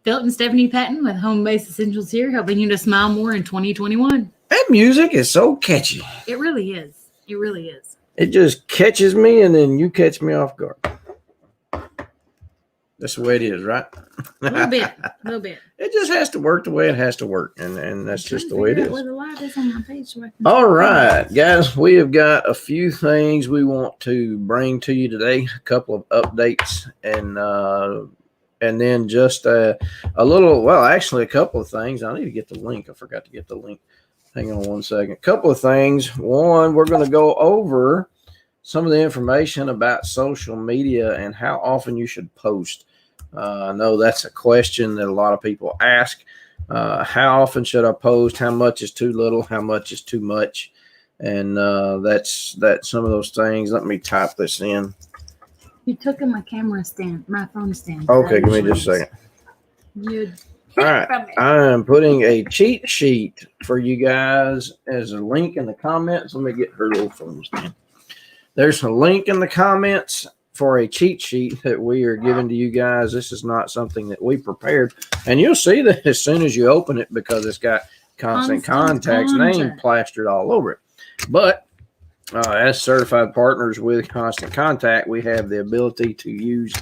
Phil and Stephanie Patton with Home Base Essentials here, helping you to smile more in 2021. That music is so catchy. It really is. It really is. It just catches me, and then you catch me off guard. That's the way it is, right? A little bit. A little bit. It just has to work the way it has to work, and that's just the way it is. Where the live is on my page so All right, guys, we have got a few things we want to bring to you today. A couple of updates, and then just a little. Well, actually, a couple of things. I need to get the link. I forgot to get the link. Hang on one second. A couple of things. One, we're going to go over some of the information about social media and how often you should post. I know that's a question that a lot of people ask. How often should I post? How much is too little? How much is too much? And that's some of those things. Let me type this in. You took in my camera stand, my phone stand. Okay, give me just a second. You. All right, I am putting a cheat sheet for you guys as a link in the comments. Let me get her little phone stand. There's a link in the comments for a cheat sheet that we are giving to you guys. This is not something that we prepared. And you'll see that as soon as you open it because it's got Constant Contact's name plastered all over it. But as certified partners with Constant Contact, we have the ability to use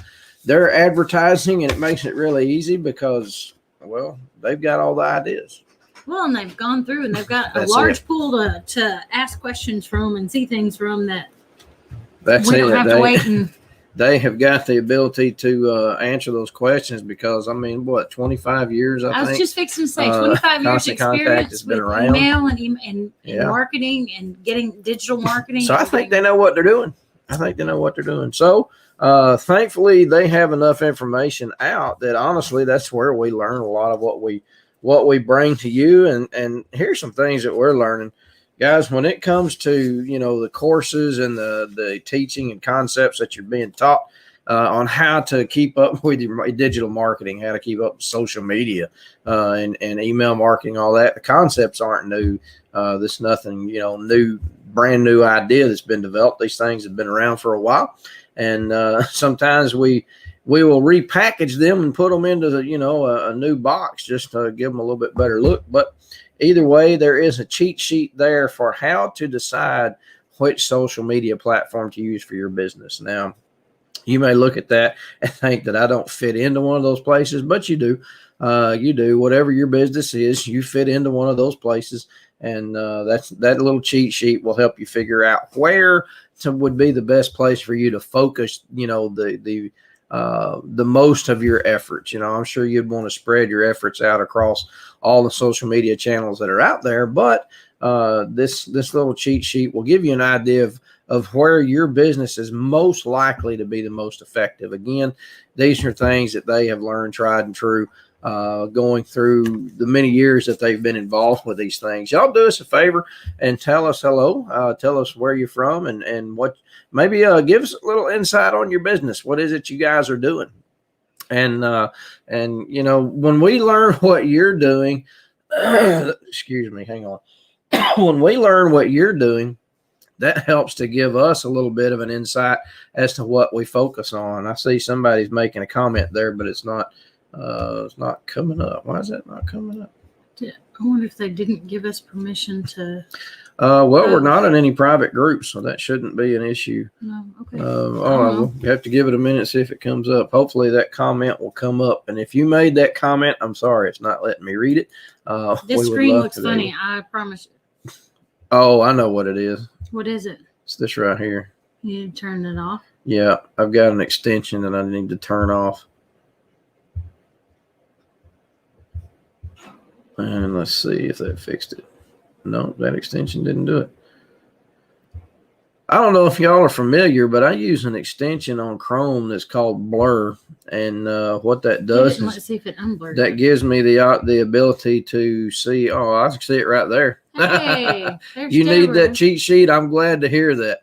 their advertising, and it makes it really easy because, well, they've got all the ideas. Well, and they've gone through and they've got a large pool to ask questions from and see things from that. We don't have to wait. And they have got the ability to answer those questions because, I mean, what, 25 years, I think? I was just fixing to say 25 years experience with email and marketing and getting digital marketing. So I think they know what they're doing. So thankfully, they have enough information out that, honestly, that's where we learn a lot of what we bring to you. And here's some things that we're learning. Guys, when it comes to, the courses and the teaching and concepts that you're being taught on how to keep up with your digital marketing, how to keep up with social media and email marketing, all that, the concepts aren't new. This nothing, brand new idea that's been developed. These things have been around for a while. And sometimes we will repackage them and put them into, a new box just to give them a little bit better look. But either way, there is a cheat sheet there for how to decide which social media platform to use for your business. Now, you may look at that and think that I don't fit into one of those places, but you do. You do. Whatever your business is, you fit into one of those places. And that little cheat sheet will help you figure out where would be the best place for you to focus, the most of your efforts. I'm sure you'd want to spread your efforts out across all the social media channels that are out there, but this little cheat sheet will give you an idea of where your business is most likely to be the most effective. Again, these are things that they have learned, tried and true, going through the many years that they've been involved with these things. Y'all do us a favor and tell us hello, tell us where you're from and what, maybe give us a little insight on your business. What is it you guys are doing? And when we learn what you're doing, excuse me, hang on. When we learn what you're doing, that helps to give us a little bit of an insight as to what we focus on. I see somebody's making a comment there, but it's not coming up. Why is that not coming up? I wonder if they didn't give us permission to. We're not in any private groups, so that shouldn't be an issue. No, okay. We'll have to give it a minute, see if it comes up. Hopefully that comment will come up. And if you made that comment, I'm sorry, it's not letting me read it. This screen looks funny, I promise you. Oh, I know what it is. What is it? It's this right here. You need to turn it off? Yeah, I've got an extension that I need to turn off. And let's see if that fixed it. No, that extension didn't do it. I don't know if y'all are familiar, but I use an extension on Chrome that's called Blur. And what that does let's see if it unblurs. That gives me the ability to see. Oh, I can see it right there. Hey, you need that cheat sheet. I'm glad to hear that.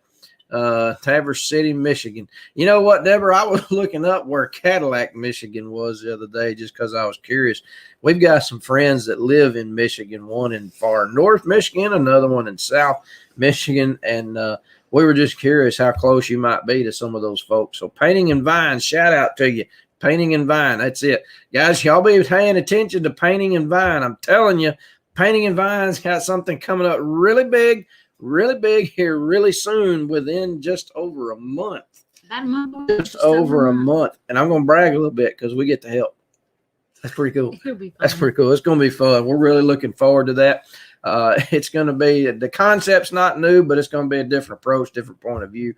Traverse City, Michigan. You know what, Deborah? I was looking up where Cadillac, Michigan was the other day just because I was curious. We've got some friends that live in Michigan, one in far north Michigan, another one in south Michigan, and we were just curious how close you might be to some of those folks. So Painting and Vines, shout out to you. Painting and Vine. That's it. Guys, y'all be paying attention to Painting and Vine. I'm telling you, Painting and Vine's got something coming up really big here really soon, within just over a month. About a month. Just over a month. And I'm going to brag a little bit because we get to help. That's pretty cool. That's pretty cool. It's going to be fun. We're really looking forward to that. It's going to be, the concept's not new, but it's going to be a different approach, different point of view,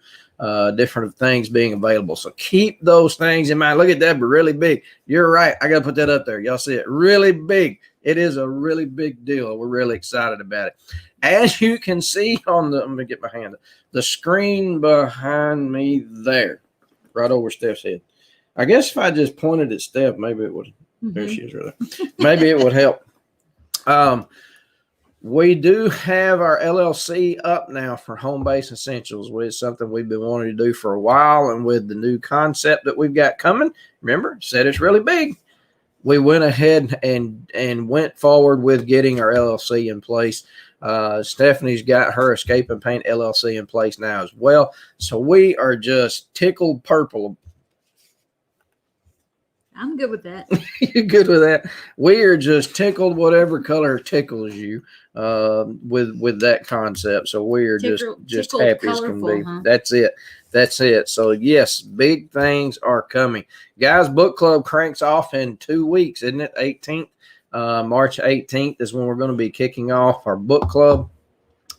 different things being available. So keep those things in mind. Look at that, but really big. You're right. I got to put that up there. Y'all see it? Really big. It is a really big deal. We're really excited about it. As you can see on the, let me get my hand, the screen behind me there, right over Steph's head. I guess if I just pointed at Steph, maybe it would, there she is right there. Maybe it would help. We do have our LLC up now for Home Base Essentials, which is something we've been wanting to do for a while. And with the new concept that we've got coming, remember, said it's really big. We went ahead and went forward with getting our LLC in place. Stephanie's got her Escape and Paint LLC in place now as well. So we are just tickled purple. I'm good with that. You're good with that. We are just tickled, whatever color tickles you, with that concept. So we are just happy as can be. Huh? That's it. That's it. So yes, big things are coming, guys. Book club cranks off in 2 weeks, isn't it? 18th, March 18th is when we're going to be kicking off our book club.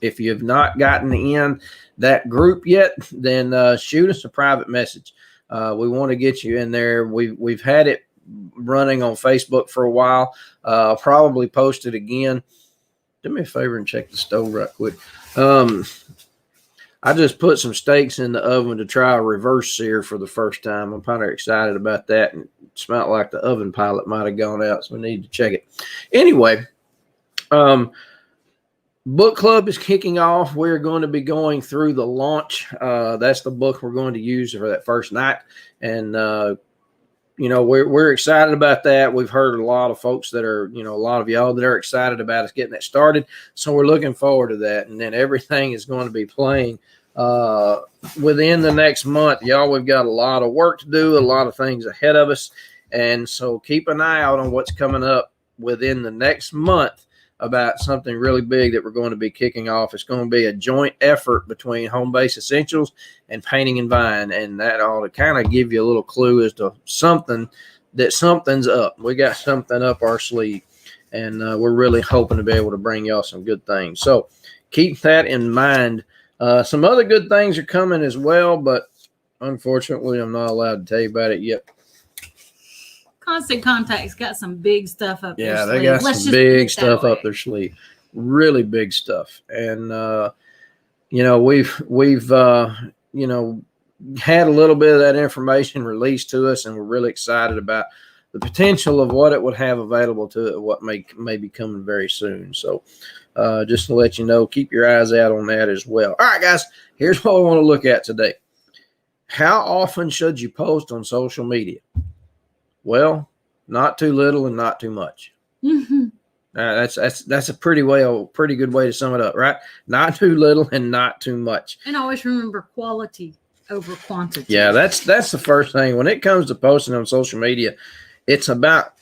If you have not gotten in that group yet, then shoot us a private message. We want to get you in there. We've had it running on Facebook for a while. Probably post it again. Do me a favor and check the stove right quick. I just put some steaks in the oven to try a reverse sear for the first time. I'm kind of excited about that, and it smelled like the oven pilot might have gone out, so we need to check it. Anyway, book club is kicking off. We're going to be going through the launch. That's the book we're going to use for that first night. And, you know, we're excited about that. We've heard a lot of folks that are, you know, a lot of y'all that are excited about us getting that started. So we're looking forward to that. And then everything is going to be playing within the next month. Y'all, we've got a lot of work to do, a lot of things ahead of us. And so keep an eye out on what's coming up within the next month about something really big that we're going to be kicking off. It's going to be a joint effort between Home Base Essentials and Painting and Vine, and that ought to kind of give you a little clue as to something's up. We got something up our sleeve, and we're really hoping to be able to bring y'all some good things. So keep that in mind. Some other good things are coming as well, but unfortunately, I'm not allowed to tell you about it yet. Constant Contact's got some big stuff up their sleeve. Yeah, they got some big stuff up their sleeve. Really big stuff. And, you know, we've you know, had a little bit of that information released to us, and we're really excited about the potential of what it would have available to it, what may be coming very soon. So just to let you know, keep your eyes out on that as well. All right, guys, here's what we want to look at today. How often should you post on social media? Well, not too little and not too much. Mm-hmm. That's a pretty good way to sum it up, right? Not too little and not too much. And always remember quality over quantity. Yeah, that's the first thing. When it comes to posting on social media, it's about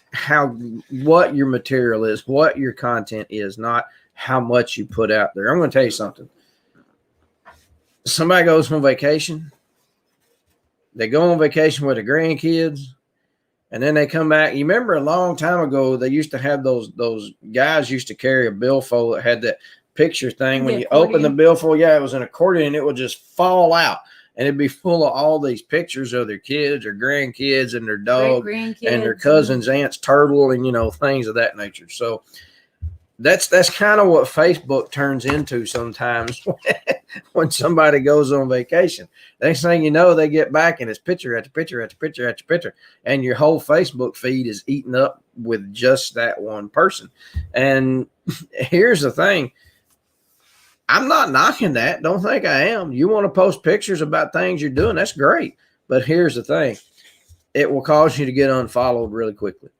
what your material is, what your content is, not how much you put out there. I'm going to tell you something. Somebody goes on vacation. They go on vacation with their grandkids. And then they come back. You remember a long time ago, they used to have those guys used to carry a billfold that had that picture thing. When you open the billfold, it was an accordion. It would just fall out. And it'd be full of all these pictures of their kids or grandkids and their dog and their cousins, aunts, turtle, and, you know, things of that nature. So that's kind of what Facebook turns into sometimes when somebody goes on vacation. Next thing you know, they get back and it's picture after picture after picture after picture, and your whole Facebook feed is eaten up with just that one person. And here's the thing. I'm not knocking that. Don't think I am. You want to post pictures about things you're doing, that's great. But here's the thing. It will cause you to get unfollowed really quickly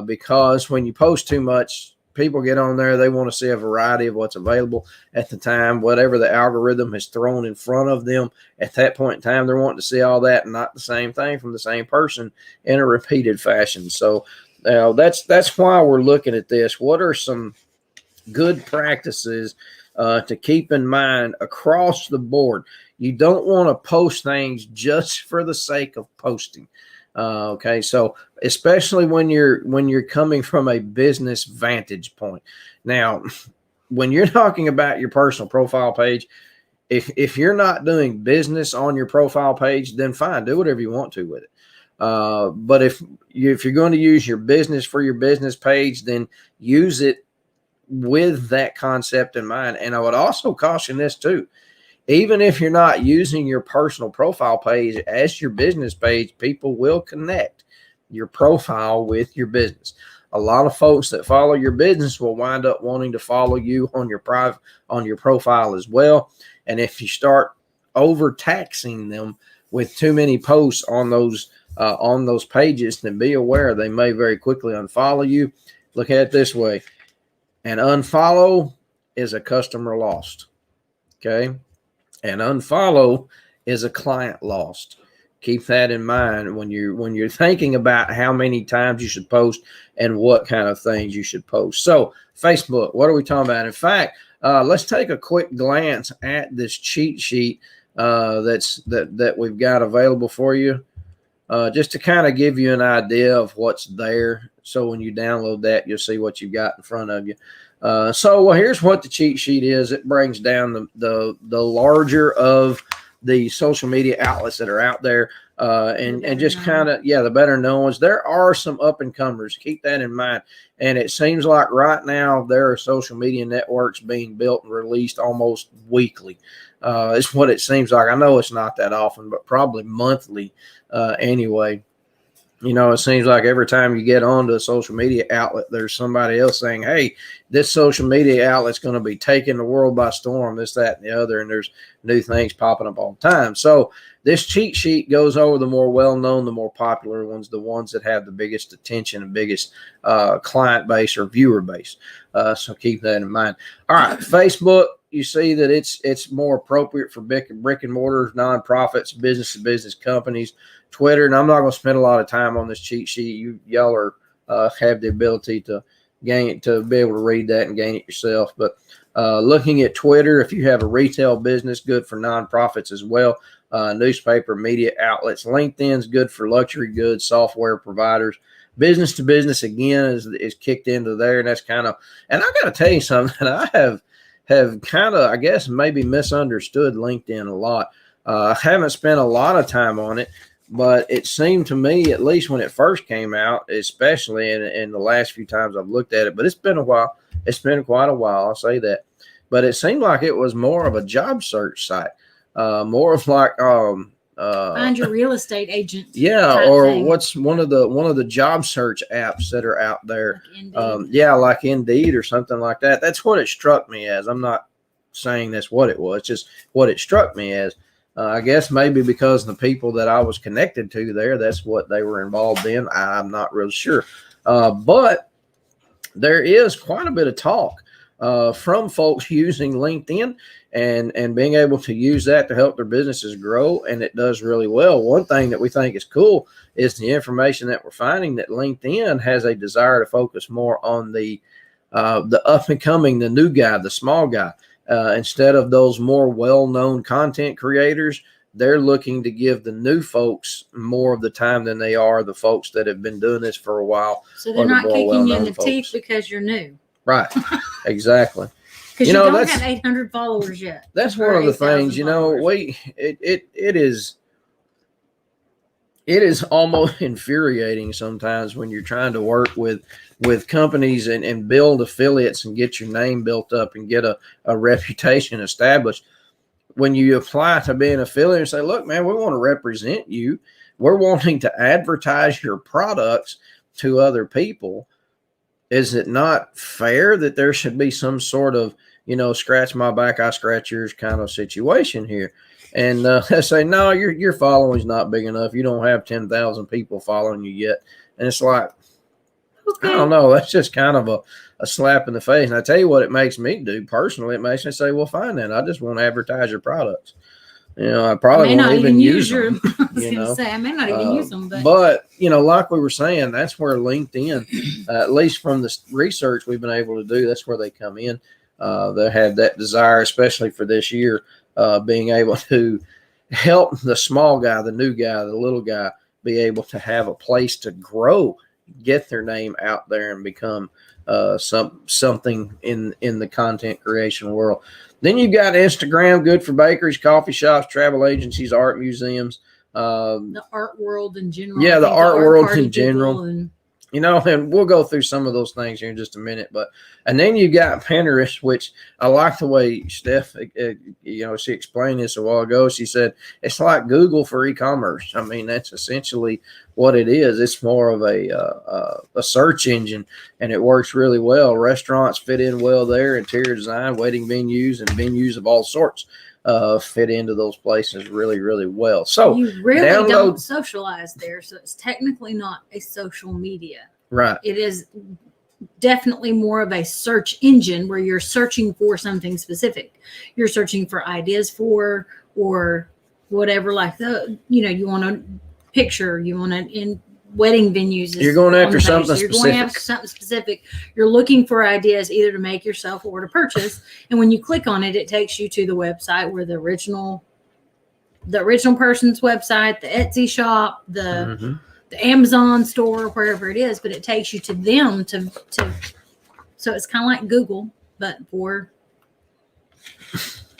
because when you post too much, people get on there, they want to see a variety of what's available at the time, whatever the algorithm has thrown in front of them at that point in time. They're wanting to see all that and not the same thing from the same person in a repeated fashion. So that's why we're looking at this. What are some good practices to keep in mind across the board? You don't want to post things just for the sake of posting. Okay, so especially when you're coming from a business vantage point. Now, when you're talking about your personal profile page, if you're not doing business on your profile page, then fine, do whatever you want to with it. But if you're going to use your business for your business page, then use it with that concept in mind. And I would also caution this too. Even if you're not using your personal profile page as your business page, people will connect your profile with your business. A lot of folks that follow your business will wind up wanting to follow you on your profile as well. And if you start overtaxing them with too many posts on those pages, then be aware they may very quickly unfollow you. Look at it this way: an unfollow is a customer lost. Okay. And unfollow is a client lost. Keep that in mind when you're thinking about how many times you should post and what kind of things you should post. So Facebook, what are we talking about? In fact, let's take a quick glance at this cheat sheet that we've got available for you, just to kind of give you an idea of what's there. So when you download that, you'll see what you've got in front of you. So here's what the cheat sheet is. It brings down the larger of the social media outlets that are out there, and just kind of, the better known ones. There are some up and comers. Keep that in mind. And it seems like right now there are social media networks being built and released almost weekly. It's what it seems like. I know it's not that often, but probably monthly anyway. You know, it seems like every time you get onto a social media outlet, there's somebody else saying, hey, this social media outlet's going to be taking the world by storm, this, that, and the other. And there's new things popping up all the time. So this cheat sheet goes over the more well-known, the more popular ones, the ones that have the biggest attention and biggest client base or viewer base. So keep that in mind. All right, Facebook. You see that it's more appropriate for brick and mortar, nonprofits, business-to-business companies. Twitter, and I'm not going to spend a lot of time on this cheat sheet. Y'all are have the ability to be able to read that and gain it yourself. But looking at Twitter, if you have a retail business, good for nonprofits as well. Newspaper, media outlets. LinkedIn's good for luxury goods, software providers. Business to business again is kicked into there, and that's kind of. And I got to tell you something. I have kind of, I guess, maybe misunderstood LinkedIn a lot. I haven't spent a lot of time on it, but it seemed to me, at least when it first came out, especially in the last few times I've looked at it, but it's been a while. It's been quite a while, I'll say that. But it seemed like it was more of a job search site, more of like find your real estate agent. Yeah, or thing. What's one of the job search apps that are out there? Like like Indeed or something like that. That's what it struck me as. I'm not saying that's what it was, just what it struck me as. I guess maybe because the people that I was connected to there, that's what they were involved in. I'm not real sure. But there is quite a bit of talk from folks using LinkedIn and being able to use that to help their businesses grow. And it does really well. One thing that we think is cool is the information that we're finding that LinkedIn has a desire to focus more on the up and coming, the new guy, the small guy. Instead of those more well-known content creators, they're looking to give the new folks more of the time than they are the folks that have been doing this for a while. So they're not kicking you in the teeth because you're new. Right. Exactly. Because you don't have 800 followers yet. That's one of the things, it is almost infuriating sometimes when you're trying to work with companies and build affiliates and get your name built up and get a reputation established. When you apply to be an affiliate and say, look, man, we want to represent you. We're wanting to advertise your products to other people. Is it not fair that there should be some sort of, scratch my back, I scratch yours kind of situation here? And they say, no, your following's not big enough. You don't have 10,000 people following you yet. And it's like, Okay. I don't know. That's just kind of a slap in the face. And I tell you what it makes me do personally. It makes me say, well, fine then. I just won't advertise your products. I probably won't even use them. I was going to say, I may not even use them. But, like we were saying, that's where LinkedIn, at least from the research we've been able to do, that's where they come in. They have that desire, especially for this year, being able to help the small guy, the new guy, the little guy, be able to have a place to grow, get their name out there, and become something in the content creation world. Then you've got Instagram, good for bakeries, coffee shops, travel agencies, art museums. The art world in general. Yeah, the art world in general. And we'll go through some of those things here in just a minute. And then you got Pinterest, which I like the way Steph, she explained this a while ago. She said it's like Google for e-commerce. I mean, that's essentially what it is. It's more of a search engine, and it works really well. Restaurants fit in well there, interior design, wedding venues, and venues of all sorts fit into those places really, really well. So you really don't socialize there, so it's technically not a social media. Right. It is definitely more of a search engine where you're searching for something specific. You're searching for ideas for, or whatever, like you want a picture, you want to in wedding venues. You're going after something specific. You're going after something specific. You're looking for ideas either to make yourself or to purchase. And when you click on it, it takes you to the website where the original person's website, the Etsy shop, the Amazon store, wherever it is, but it takes you to them to so it's kind of like Google, but for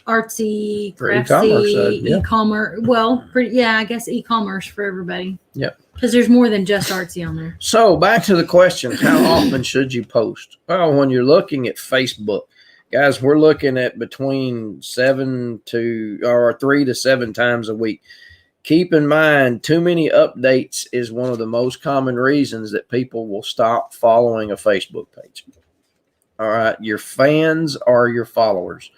artsy, craftsy, e-commerce. Well, I guess e-commerce for everybody. Yep. Because there's more than just artsy on there. So back to the question, how often should you post? Well, when you're looking at Facebook, guys, we're looking at between 3 to 7 times a week. Keep in mind, too many updates is one of the most common reasons that people will stop following a Facebook page. All right. Your fans are your followers.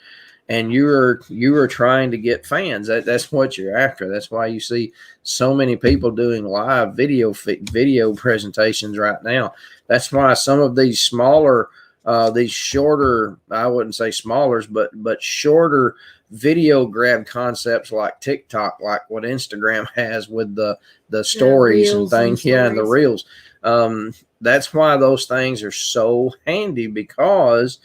And you are trying to get fans. That's what you're after. That's why you see so many people doing live video presentations right now. That's why some of these smaller, these shorter, I wouldn't say smallers, but shorter video grab concepts like TikTok, like what Instagram has with the stories and things. And the reels. That's why those things are so handy, because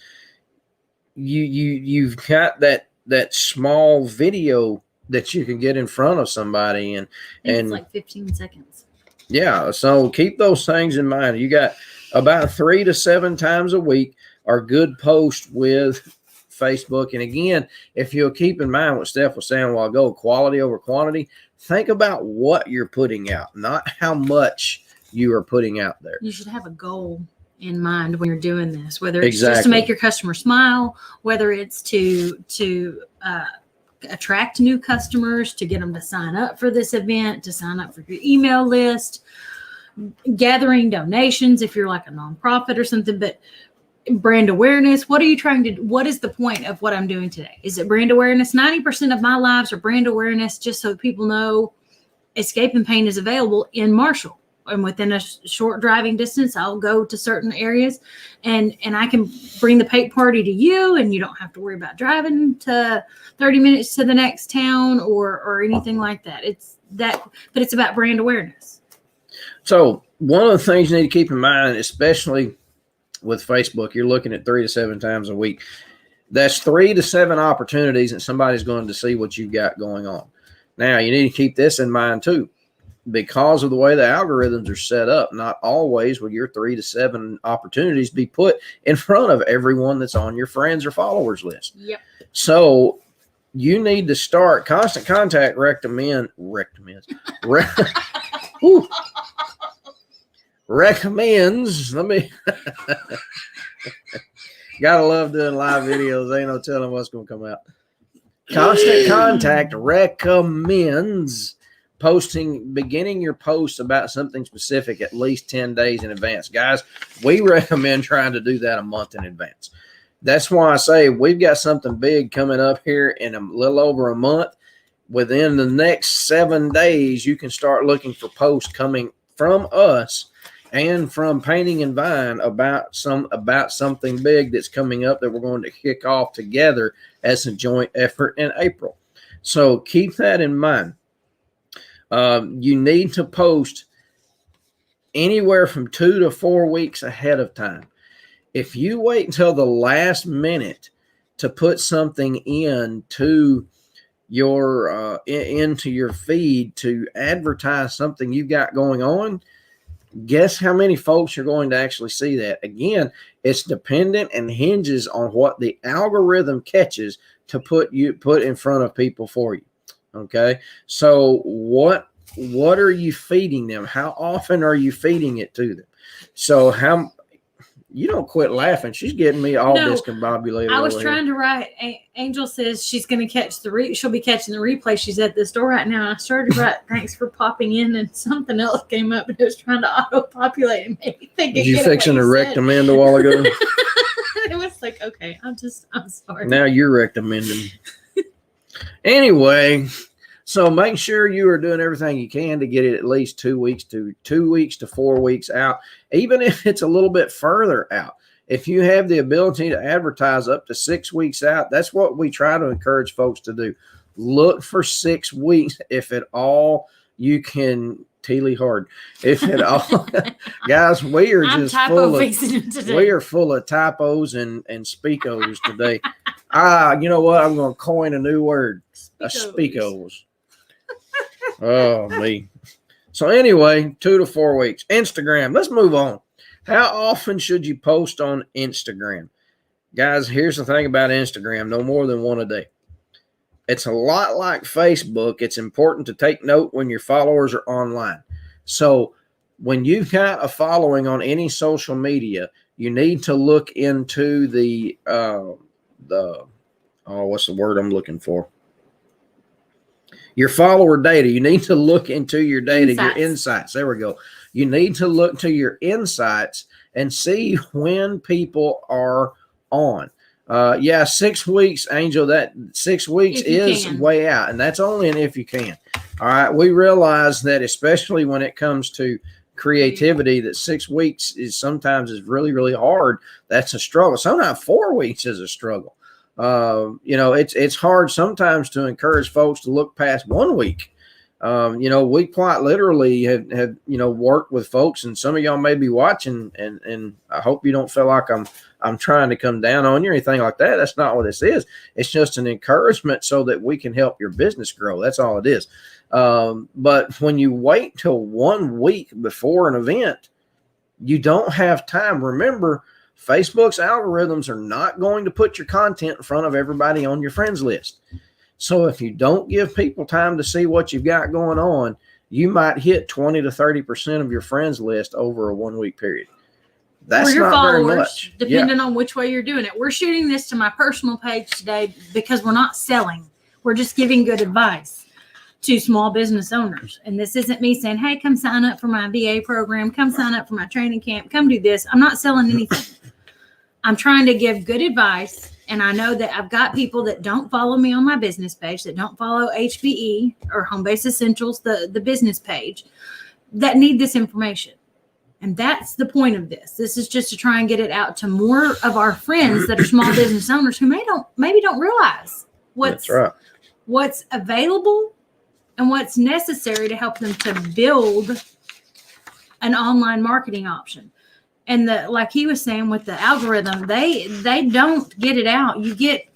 you've got that small video that you can get in front of somebody, and it's like 15 seconds. Yeah. So keep those things in mind. You got about 3 to 7 times a week are good posts with Facebook. And again, if you'll keep in mind what Steph was saying a while ago, quality over quantity, think about what you're putting out, not how much you are putting out there. You should have a goal in mind when you're doing this, whether it's just to make your customer smile, whether it's to attract new customers, to get them to sign up for this event, to sign up for your email list, gathering donations if you're like a nonprofit or something. But brand awareness, what is the point of what I'm doing today? Is it brand awareness? 90% of my lives are brand awareness, just so people know Escape and Paint is available in Marshall. And within a short driving distance, I'll go to certain areas, and I can bring the paint party to you, and you don't have to worry about driving to 30 minutes to the next town or anything like that. But it's about brand awareness. So one of the things you need to keep in mind, especially with Facebook, you're looking at 3 to 7 times a week. That's 3 to 7 opportunities that somebody's going to see what you've got going on. Now, you need to keep this in mind too. Because of the way the algorithms are set up, not always will your 3 to 7 opportunities be put in front of everyone that's on your friends or followers list. Yep. So you need to start Constant Contact recommends let me gotta love doing live videos. Ain't no telling what's gonna come out. Constant Contact recommends beginning your post about something specific at least 10 days in advance. Guys, we recommend trying to do that a month in advance. That's why I say we've got something big coming up here in a little over a month. Within the next 7 days, you can start looking for posts coming from us and from Painting and Vine about something big that's coming up that we're going to kick off together as a joint effort in April. So keep that in mind. You need to post anywhere from 2 to 4 weeks ahead of time. If you wait until the last minute to put something into your feed to advertise something you've got going on, guess how many folks are going to actually see that? Again, it's dependent and hinges on what the algorithm catches to put in front of people for you. Okay, so what are you feeding them? How often are you feeding it to them? So how you don't quit laughing. She's getting me all discombobulated. I was trying to write. Angel says she's going to catch she'll be catching the replay. She's at the store right now. I started to write thanks for popping in, and something else came up, and it was trying to auto-populate and make me think. Did you fixing to recommend a while ago? It was like, okay, I'm sorry. Now you're recommending. Anyway, so make sure you are doing everything you can to get it at least 2 weeks to 4 weeks out, even if it's a little bit further out. If you have the ability to advertise up to 6 weeks out, that's what we try to encourage folks to do. Look for 6 weeks, if at all you can. Teely hard, if at all. Guys, we are just full of typos and speakos today. You know what? I'm going to coin a new word. Speakos. Oh, me. So anyway, 2 to 4 weeks. Instagram. Let's move on. How often should you post on Instagram? Guys, here's the thing about Instagram. No more than one a day. It's a lot like Facebook. It's important to take note when your followers are online. So when you've got a following on any social media, you need to look into what's the word I'm looking for? Your follower data. You need to look into your data, your insights. There we go. You need to look to your insights and see when people are on. 6 weeks, Angel. That 6 weeks is way out, and that's only an if you can. All right, we realize that, especially when it comes to creativity, that 6 weeks is sometimes really, really hard. That's a struggle. Sometimes 4 weeks is a struggle. It's hard sometimes to encourage folks to look past 1 week. We quite literally have worked with folks, and some of y'all may be watching, and I hope you don't feel like I'm trying to come down on you or anything like that. That's not what this is. It's just an encouragement so that we can help your business grow. That's all it is. But when you wait till 1 week before an event, you don't have time. Remember, Facebook's algorithms are not going to put your content in front of everybody on your friends list. So if you don't give people time to see what you've got going on, you might hit 20 to 30% of your friends list over a 1 week period. That's your not followers, very much. Depending on which way you're doing it. We're shooting this to my personal page today because we're not selling. We're just giving good advice to small business owners. And this isn't me saying, hey, come sign up for my VA program. Come sign up for my training camp. Come do this. I'm not selling anything. I'm trying to give good advice. And I know that I've got people that don't follow me on my business page, that don't follow HBE or Home Base Essentials, the business page, that need this information. And that's the point of this. This is just to try and get it out to more of our friends that are small business owners who maybe don't realize what's available and what's necessary to help them to build an online marketing option. And like he was saying with the algorithm, they don't get it out. You get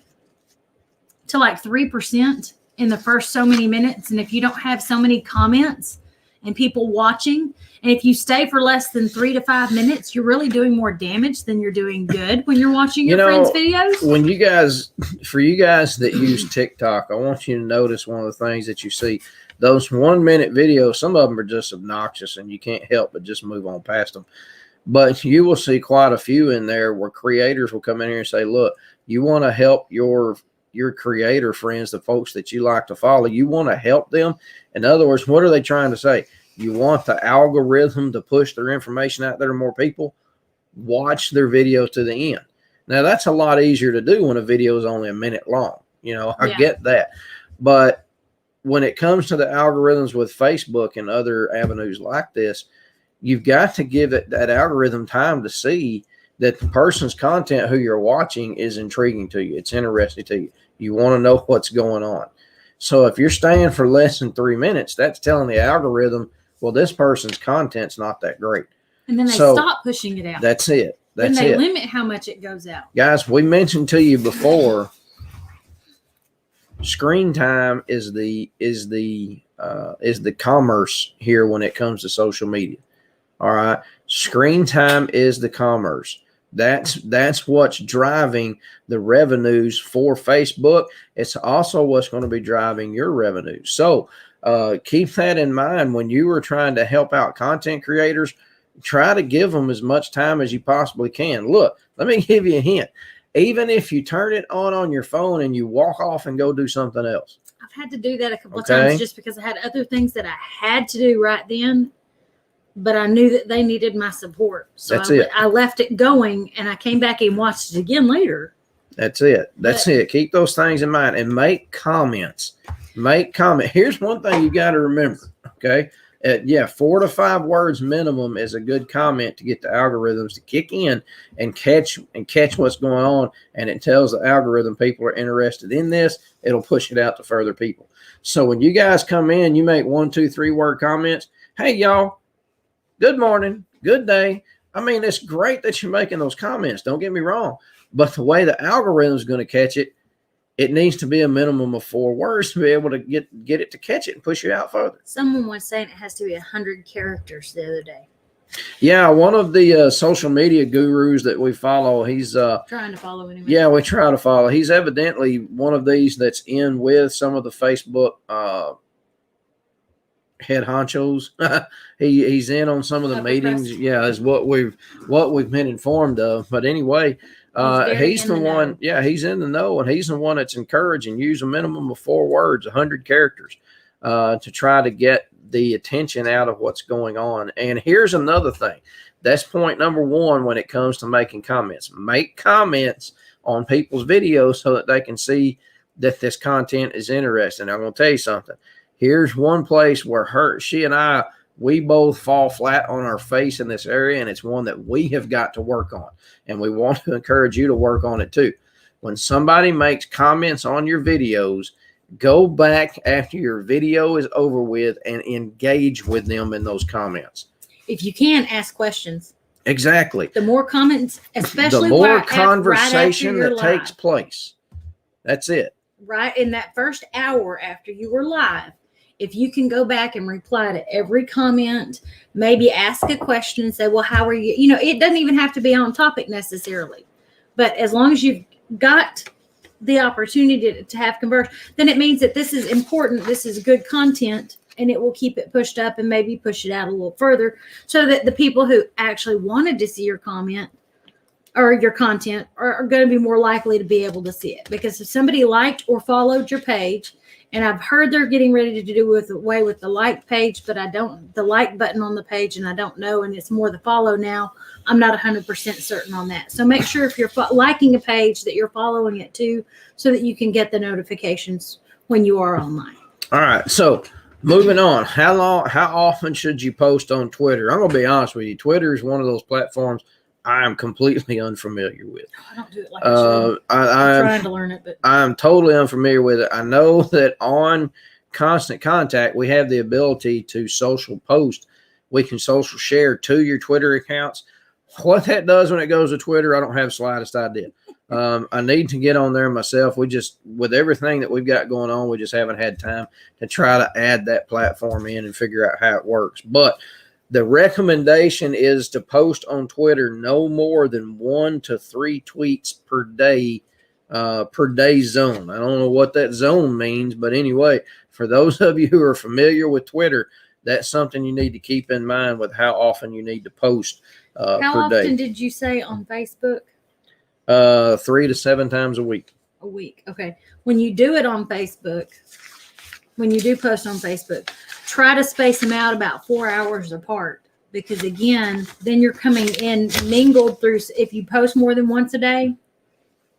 to like 3% in the first so many minutes. And if you don't have so many comments and people watching, and if you stay for less than 3 to 5 minutes, you're really doing more damage than you're doing good when you're watching your friends' videos. For you guys that use TikTok, I want you to notice one of the things that you see. Those 1 minute videos, some of them are just obnoxious and you can't help but just move on past them. But you will see quite a few in there where creators will come in here and say, look, you want to help your creator friends, the folks that you like to follow. You want to help them. In other words, what are they trying to say? You want the algorithm to push their information out there to more people? Watch their videos to the end. Now, that's a lot easier to do when a video is only a minute long. I get that. But when it comes to the algorithms with Facebook and other avenues like this, you've got to give it that algorithm time to see that the person's content who you're watching is intriguing to you. It's interesting to you. You want to know what's going on. So if you're staying for less than 3 minutes, that's telling the algorithm, well, this person's content's not that great. And then they stop pushing it out. That's it. Then they limit how much it goes out. Guys, we mentioned to you before, screen time is the commerce here when it comes to social media. All right. Screen time is the commerce. That's what's driving the revenues for Facebook. It's also what's going to be driving your revenue. So keep that in mind when you are trying to help out content creators. Try to give them as much time as you possibly can. Look, let me give you a hint. Even if you turn it on your phone and you walk off and go do something else. I've had to do that a couple of times just because I had other things that I had to do right then. But I knew that they needed my support. So I left it going and I came back and watched it again later. That's it. Keep those things in mind and make comments. Here's one thing you got to remember. Okay. 4 to 5 words minimum is a good comment to get the algorithms to kick in and catch what's going on. And it tells the algorithm people are interested in this. It'll push it out to further people. So when you guys come in, you make 1, 2, 3 word comments. Hey, y'all. Good morning. Good day. I mean, it's great that you're making those comments. Don't get me wrong. But the way the algorithm is going to catch it, it needs to be a minimum of 4 words to be able to get it to catch it and push it out further. Someone was saying it has to be 100 characters the other day. Yeah, one of the social media gurus that we follow, he's trying to follow anyway. Yeah, we try to follow. He's evidently one of these that's in with some of the Facebook head honchos. He's in on some of the meetings. Crust. Yeah, is what we've been informed of. But anyway, he's the one. Yeah, he's in the know, and he's the one that's encouraging use a minimum of 4 words, 100 characters, to try to get the attention out of what's going on. And here's another thing. That's point number 1 when it comes to making comments. Make comments on people's videos so that they can see that this content is interesting. I'm going to tell you something. Here's one place where she and I, we both fall flat on our face in this area, and it's one that we have got to work on. And we want to encourage you to work on it too. When somebody makes comments on your videos, go back after your video is over with and engage with them in those comments. If you can, ask questions. Exactly. The more comments, especially the more conversation that takes place. That's it. Right in that first hour after you were live. If you can go back and reply to every comment, maybe ask a question and say, well, how are you? You know, it doesn't even have to be on topic necessarily. But as long as you've got the opportunity to have conversion, then it means that this is important. This is good content, and it will keep it pushed up and maybe push it out a little further so that the people who actually wanted to see your comment or your content are going to be more likely to be able to see it. Because if somebody liked or followed your page, and I've heard they're getting ready to do away with the like page, but the like button on the page, and I don't know, and it's more the follow now. I'm not 100% certain on that. So make sure if you're liking a page that you're following it too, so that you can get the notifications when you are online. All right. So moving on, how often should you post on Twitter? I'm going to be honest with you. Twitter is one of those platforms I am completely unfamiliar with. I don't do it like I should. I'm trying to learn it, but I'm totally unfamiliar with it. I know that on Constant Contact, we have the ability to social post. We can social share to your Twitter accounts. What that does when it goes to Twitter, I don't have the slightest idea. I need to get on there myself. With everything that we've got going on, we just haven't had time to try to add that platform in and figure out how it works. But the recommendation is to post on Twitter no more than 1 to 3 tweets per day zone. I don't know what that zone means, but anyway, for those of you who are familiar with Twitter, that's something you need to keep in mind with how often you need to post per day. How often did you say on Facebook? 3 to 7 times a week. A week. Okay. When you do it on Facebook, when you do post on Facebook, try to space them out about 4 hours apart, because again, then you're coming in mingled through. If you post more than once a day,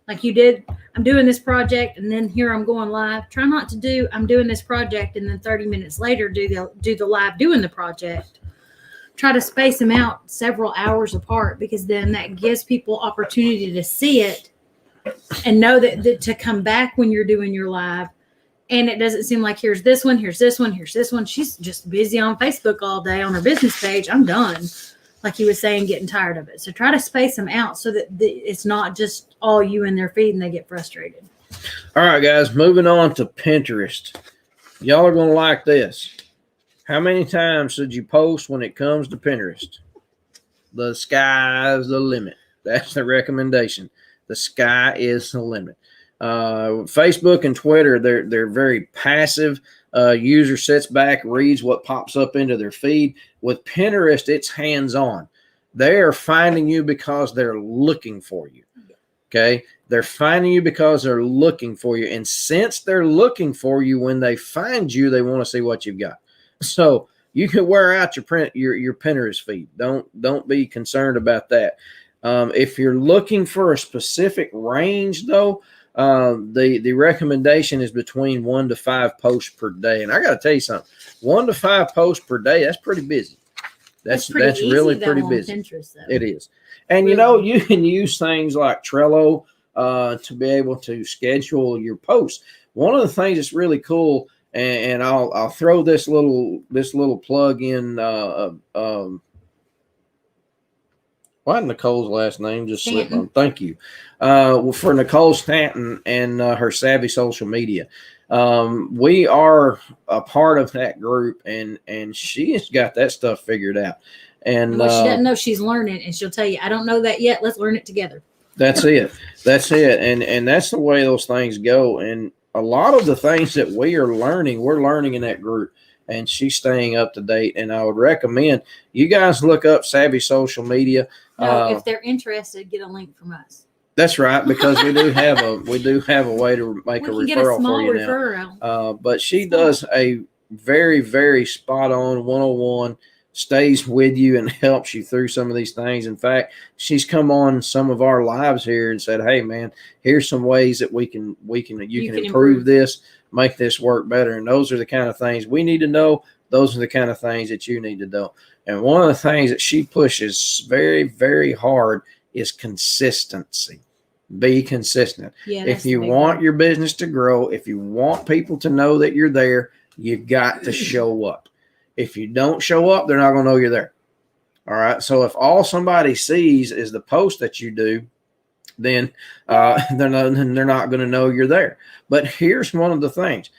like you did, I'm doing this project and then here I'm going live. Try not to do, I'm doing this project and then 30 minutes later do the live doing the project. try to space them out several hours apart, because then that gives people opportunity to see it and know that to come back when you're doing your live. And it doesn't seem like here's this one, here's this one, here's this one. She's just busy on Facebook all day on her business page. I'm done. Like you was saying, getting tired of it. So try to space them out so that it's not just all you in their feed and they get frustrated. All right, guys, moving on to Pinterest. Y'all are going to like this. How many times should you post when it comes to Pinterest? The sky's the limit. That's the recommendation. The sky is the limit. Facebook and Twitter, they're very passive. User sits back, reads what pops up into their feed. With Pinterest, it's hands-on. They are finding you because they're looking for you. Okay? They're finding you because they're looking for you. And since they're looking for you, when they find you, they want to see what you've got. So you can wear out your Pinterest feed. Don't be concerned about that. If you're looking for a specific range, though, the recommendation is between 1 to 5 posts per day. And I got to tell you something, 1 to 5 posts per day, that's pretty busy. That's really pretty busy. Pinterest, it is. And really, you can use things like Trello to be able to schedule your posts. One of the things that's really cool, and I'll throw this little plug in. Why Nicole's last name just slipped on? Thank you. For Nicole Stanton and her Savvy Social Media. We are a part of that group, and she has got that stuff figured out. And what she doesn't know, she's learning, and she'll tell you, I don't know that yet. Let's learn it together. That's it. That's it. And that's the way those things go. And a lot of the things that we're learning in that group. And she's staying up to date. And I would recommend you guys look up Savvy Social Media. No, if they're interested, get a link from us. That's right, because we do have a way to make a referral for you now. But she does a very, very spot on 101, stays with you and helps you through some of these things. In fact, she's come on some of our lives here and said, "Hey, man, here's some ways that you can improve this, make this work better." And those are the kind of things we need to know. Those are the kind of things that you need to know. And one of the things that she pushes very, very hard is consistency. Be consistent. Yeah, if you want your business to grow, if you want people to know that you're there, you've got to show up. If you don't show up, they're not going to know you're there. All right. So if all somebody sees is the post that you do, then they're not going to know you're there. But here's one of the things.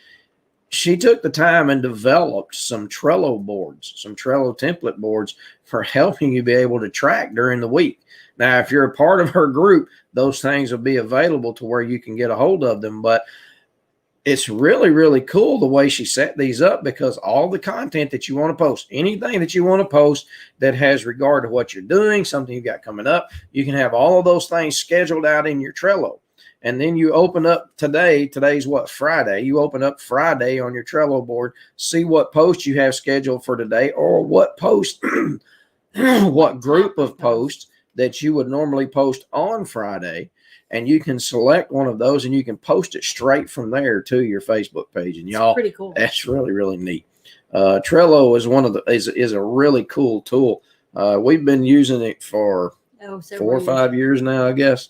She took the time and developed some Trello boards, some Trello template boards for helping you be able to track during the week. Now, if you're a part of her group, those things will be available to where you can get a hold of them. But it's really, really cool the way she set these up, because all the content that you want to post, anything that you want to post that has regard to what you're doing, something you got coming up, you can have all of those things scheduled out in your Trello. And then you open up today's what, Friday. You open up Friday on your Trello board, see what posts you have scheduled for today, or what post, what group of posts that you would normally post on Friday. And you can select one of those and you can post it straight from there to your Facebook page. And y'all, pretty cool. That's really, really neat. Trello is a really cool tool. We've been using it for 4 or 5 years now, I guess.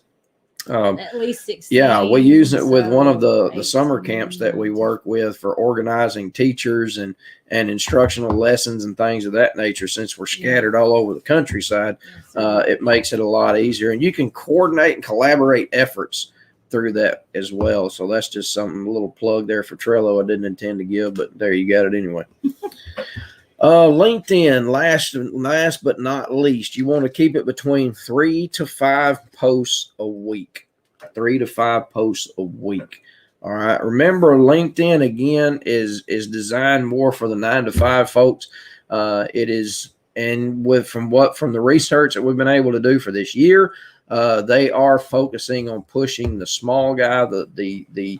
At least 6. Yeah, we use it with one of the summer camps that we work with for organizing teachers and instructional lessons and things of that nature. Since we're scattered all over the countryside, it makes it a lot easier. And you can coordinate and collaborate efforts through that as well. So that's just something, a little plug there for Trello I didn't intend to give, but there you got it anyway. LinkedIn, last but not least, you want to keep it between 3 to 5 posts a week. 3 to 5 posts a week. All right. Remember, LinkedIn again is designed more for the 9 to 5 folks. It is, and from the research that we've been able to do for this year, they are focusing on pushing the small guy, the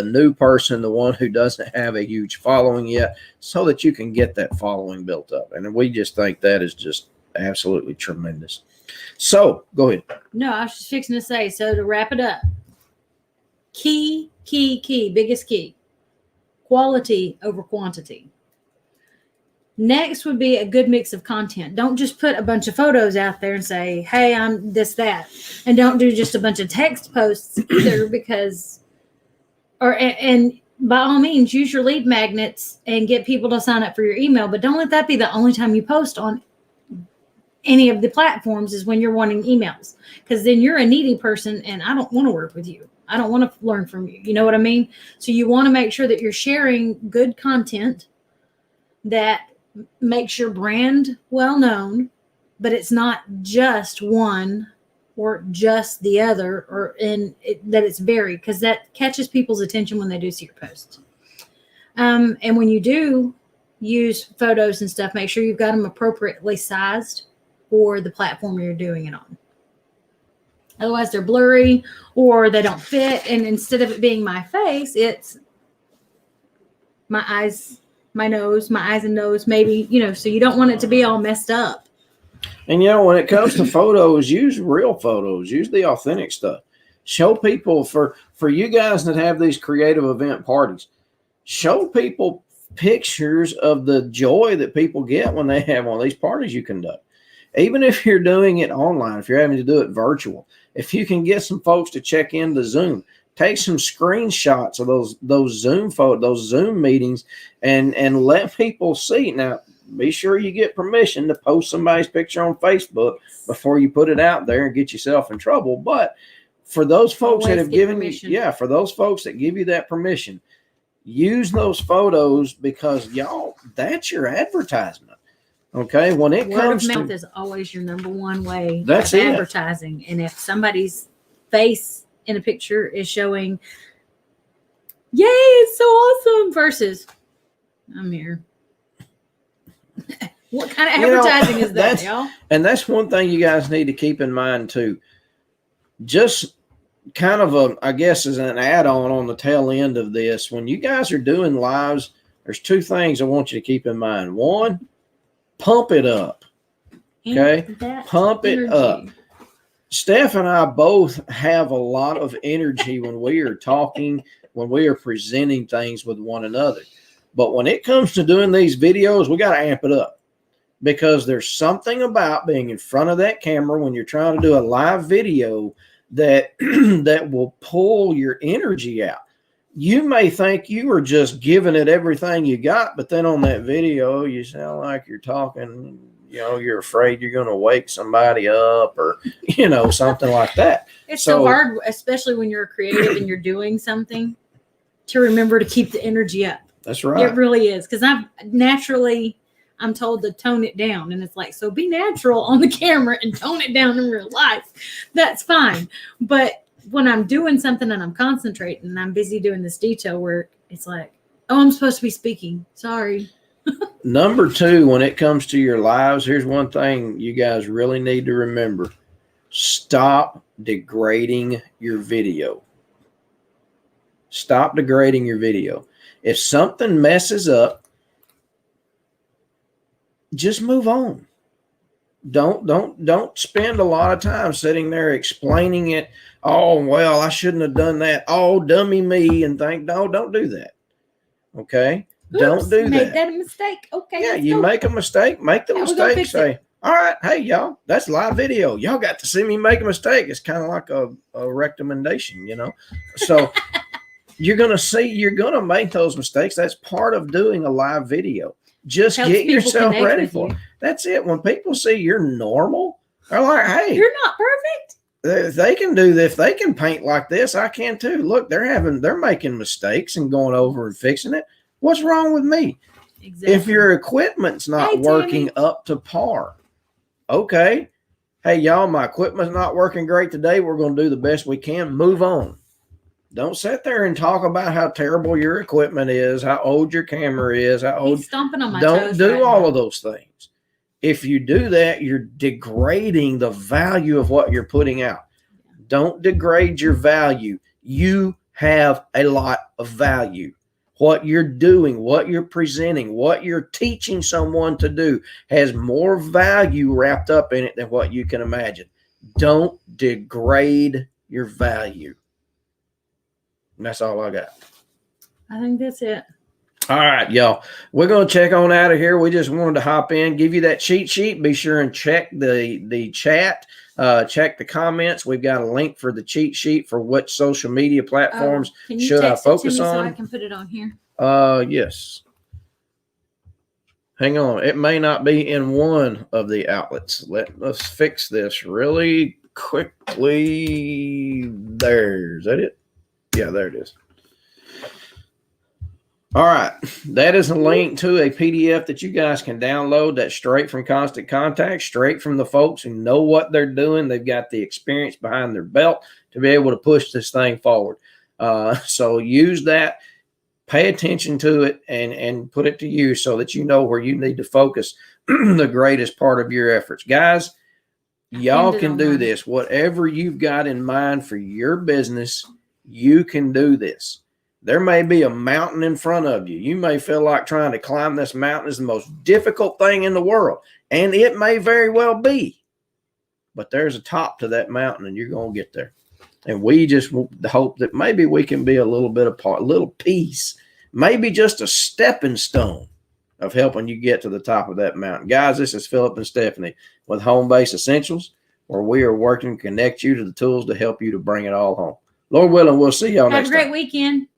new person, the one who doesn't have a huge following yet, so that you can get that following built up. And we just think that is just absolutely tremendous. So go ahead. No, I was just fixing to say, so to wrap it up, key, biggest key, quality over quantity. Next would be a good mix of content. Don't just put a bunch of photos out there and say, hey, I'm this, that. And don't do just a bunch of text posts either, because, and by all means, use your lead magnets and get people to sign up for your email, but don't let that be the only time you post on any of the platforms is when you're wanting emails, because then you're a needy person and I don't want to work with you. I don't want to learn from you. You know what I mean? So you want to make sure that you're sharing good content that makes your brand well known, but it's not just one or just the other, or that it's varied, because that catches people's attention when they do see your posts. And when you do use photos and stuff, make sure you've got them appropriately sized for the platform you're doing it on. Otherwise they're blurry or they don't fit, and instead of it being my face, it's my eyes, my nose, my eyes and nose, maybe, so you don't want it to be all messed up. And when it comes to photos, use real photos, use the authentic stuff. Show people, for you guys that have these creative event parties, show people pictures of the joy that people get when they have one of these parties you conduct. Even if you're doing it online, if you're having to do it virtual, if you can get some folks to check into Zoom, take some screenshots of those Zoom photos, those Zoom meetings, and let people see. Now, be sure you get permission to post somebody's picture on Facebook before you put it out there and get yourself in trouble. But for those folks that have given you, for those folks that give you that permission, use those photos, because y'all, that's your advertisement. Okay, when it comes to word of mouth is always your number one way of advertising. And if somebody's face in a picture is showing, yay, it's so awesome, versus I'm here. What kind of advertising is that, y'all? And that's one thing you guys need to keep in mind too. Just kind of I guess as an add-on on the tail end of this, when you guys are doing lives, there's two things I want you to keep in mind. One, pump it up. Okay? Pump it up. Steph and I both have a lot of energy when we are talking, when we are presenting things with one another. But when it comes to doing these videos, we got to amp it up, because there's something about being in front of that camera when you're trying to do a live video that that will pull your energy out. You may think you are just giving it everything you got, but then on that video, you sound like you're talking, you're afraid you're going to wake somebody up, or, something like that. It's so hard, especially when you're creative and you're doing something, to remember to keep the energy up. That's right. It really is. Because I'm told to tone it down. And it's like, so be natural on the camera and tone it down in real life. That's fine. But when I'm doing something and I'm concentrating and I'm busy doing this detail work, it's like, oh, I'm supposed to be speaking. Sorry. Number two, when it comes to your lives, here's one thing you guys really need to remember. Stop degrading your video. Stop degrading your video. If something messes up, just move on. Don't spend a lot of time sitting there explaining it. Oh, well, I shouldn't have done that. Oh, dummy me, and think, no, don't do that. Okay? Oops, don't do made that a mistake. Okay. Yeah, you make a mistake, make the mistake, say, all right, hey, y'all, that's live video. Y'all got to see me make a mistake. It's kind of like a recommendation, So you're going to make those mistakes. That's part of doing a live video. Just get yourself ready for it. That's it. When people see you're normal, they're like, hey, you're not perfect. If they can do this, if they can paint like this, I can too. Look, they're making mistakes and going over and fixing it. What's wrong with me? Exactly. If your equipment's not working up to par, okay. Hey, y'all, my equipment's not working great today. We're going to do the best we can. Move on. Don't sit there and talk about how terrible your equipment is, how old your camera is, how old. He's stomping on my Don't toes do right all now. of those things. If you do that, you're degrading the value of what you're putting out. Don't degrade your value. You have a lot of value. What you're doing, what you're presenting, what you're teaching someone to do has more value wrapped up in it than what you can imagine. Don't degrade your value. And that's all I got. I think that's it. All right, y'all. We're going to check on out of here. We just wanted to hop in, give you that cheat sheet. Be sure and check the chat. Check the comments. We've got a link for the cheat sheet for what social media platforms should I focus on. So I can put it on here. Yes. Hang on. It may not be in one of the outlets. Let's fix this really quickly. Is that it? Yeah, there it is. All right. That is a link to a PDF that you guys can download. That's straight from Constant Contact, straight from the folks who know what they're doing. They've got the experience behind their belt to be able to push this thing forward. So use that, pay attention to it, and put it to use so that you know where you need to focus the greatest part of your efforts. Guys, y'all can do this. Whatever you've got in mind for your business, you can do this. There may be a mountain in front of you. You may feel like trying to climb this mountain is the most difficult thing in the world, and it may very well be. But there's a top to that mountain, and you're going to get there. And we just hope that maybe we can be a little bit of part, a little piece, maybe just a stepping stone of helping you get to the top of that mountain. Guys, this is Philip and Stephanie with Home Base Essentials, where we are working to connect you to the tools to help you to bring it all home. Lord willing, we'll see y'all next time. Have a great weekend.